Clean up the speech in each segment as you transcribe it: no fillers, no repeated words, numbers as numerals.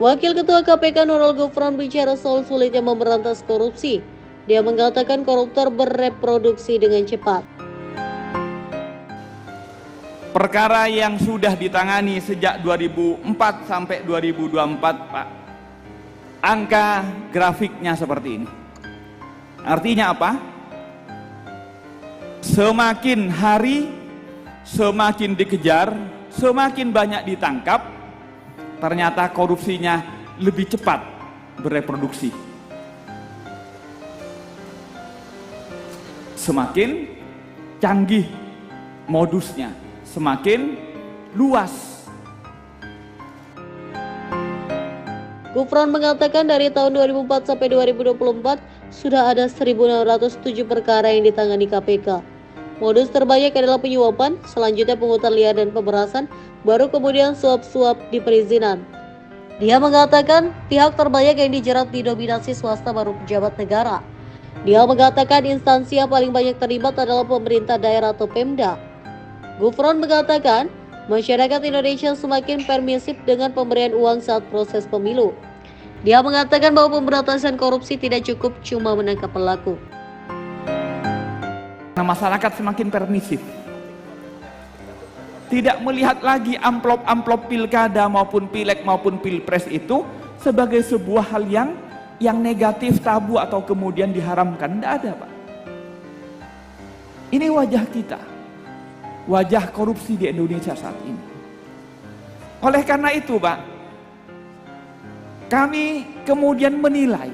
Wakil Ketua KPK Nurul Gufron bicara soal sulitnya memberantas korupsi. Dia mengatakan koruptor bereproduksi dengan cepat. Perkara yang sudah ditangani sejak 2004 sampai 2024, Pak, angka grafiknya seperti ini. Artinya apa? Semakin hari, semakin dikejar, semakin banyak ditangkap, ternyata korupsinya lebih cepat bereproduksi. Semakin canggih modusnya, semakin luas. Gufron mengatakan dari tahun 2004 sampai 2024 sudah ada 1.607 perkara yang ditangani KPK. Modus terbanyak adalah penyuapan, selanjutnya pungutan liar dan pemerasan, baru kemudian suap-suap di perizinan. Dia mengatakan pihak terbanyak yang dijerat didominasi swasta baru pejabat negara. Dia mengatakan instansi yang paling banyak terlibat adalah pemerintah daerah atau Pemda. Gufron mengatakan masyarakat Indonesia semakin permisif dengan pemberian uang saat proses pemilu. Dia mengatakan bahwa pemberantasan korupsi tidak cukup cuma menangkap pelaku. Masyarakat semakin permisif, tidak melihat lagi amplop-amplop pilkada maupun pileg maupun pilpres itu sebagai sebuah hal yang negatif, tabu atau kemudian diharamkan. Tidak ada, Pak. Ini wajah kita, wajah korupsi di Indonesia saat ini. Oleh karena itu, Pak, kami kemudian menilai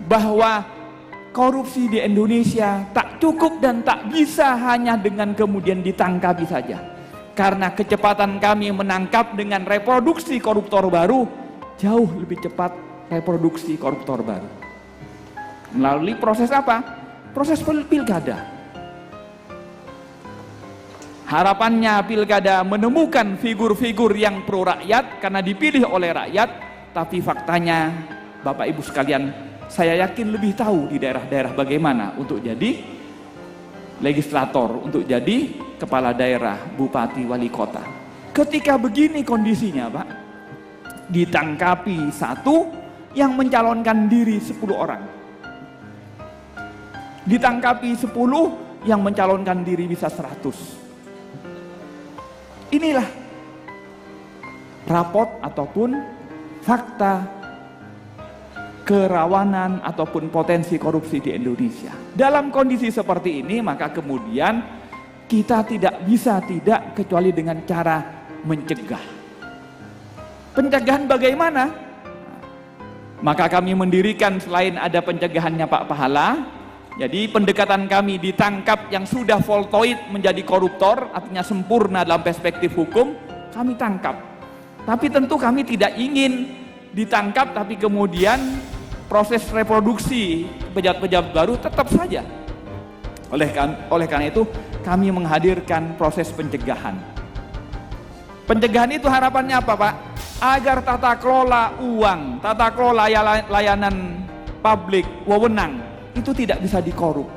bahwa korupsi di Indonesia tak cukup dan tak bisa hanya dengan kemudian ditangkapi saja. Karena kecepatan kami menangkap dengan reproduksi koruptor baru jauh lebih cepat reproduksi koruptor baru. Melalui proses apa? Proses pilkada. Harapannya pilkada menemukan figur-figur yang pro rakyat karena dipilih oleh rakyat, tapi faktanya Bapak Ibu sekalian, saya yakin lebih tahu di daerah-daerah bagaimana untuk jadi legislator, untuk jadi kepala daerah, bupati, wali kota. Ketika begini kondisinya, Pak, ditangkapi satu yang mencalonkan diri 10 orang. Ditangkapi 10 yang mencalonkan diri bisa 100. Inilah rapot ataupun fakta kerawanan ataupun potensi korupsi di Indonesia. Dalam kondisi seperti ini, maka kemudian kita tidak bisa tidak kecuali dengan cara mencegah. Pencegahan bagaimana? Maka kami mendirikan selain ada pencegahannya Pak Pahala, jadi pendekatan kami ditangkap yang sudah voltoid menjadi koruptor, artinya sempurna dalam perspektif hukum, kami tangkap. Tapi tentu kami tidak ingin ditangkap tapi kemudian proses reproduksi pejabat-pejabat baru tetap saja. Oleh karena itu kami menghadirkan proses pencegahan. Pencegahan itu harapannya apa, Pak? Agar tata kelola uang, tata kelola layanan publik, wewenang itu tidak bisa dikorup.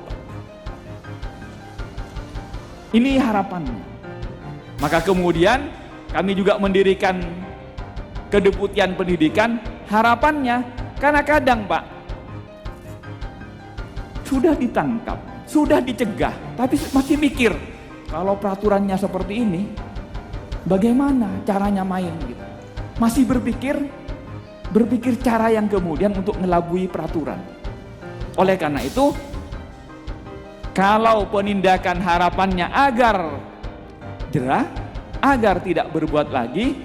Ini harapannya. Maka kemudian kami juga mendirikan Kedeputian Pendidikan, harapannya karena kadang, Pak, sudah ditangkap, sudah dicegah, tapi masih mikir, kalau peraturannya seperti ini, bagaimana caranya main gitu. Masih berpikir cara yang kemudian untuk ngelabui peraturan. Oleh karena itu, kalau penindakan harapannya agar jerah, agar tidak berbuat lagi,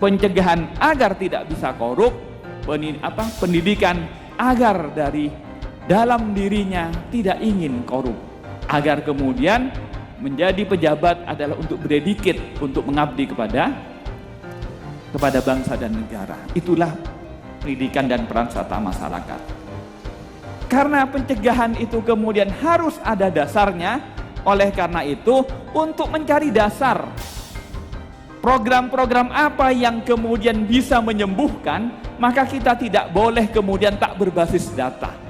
pencegahan agar tidak bisa korup, pendidikan agar dari dalam dirinya tidak ingin korup, agar kemudian menjadi pejabat adalah untuk berdedikit, untuk mengabdi kepada bangsa dan negara. Itulah pendidikan dan peran serta masyarakat. Karena pencegahan itu kemudian harus ada dasarnya, oleh karena itu untuk mencari dasar program-program apa yang kemudian bisa menyembuhkan, maka kita tidak boleh kemudian tak berbasis data.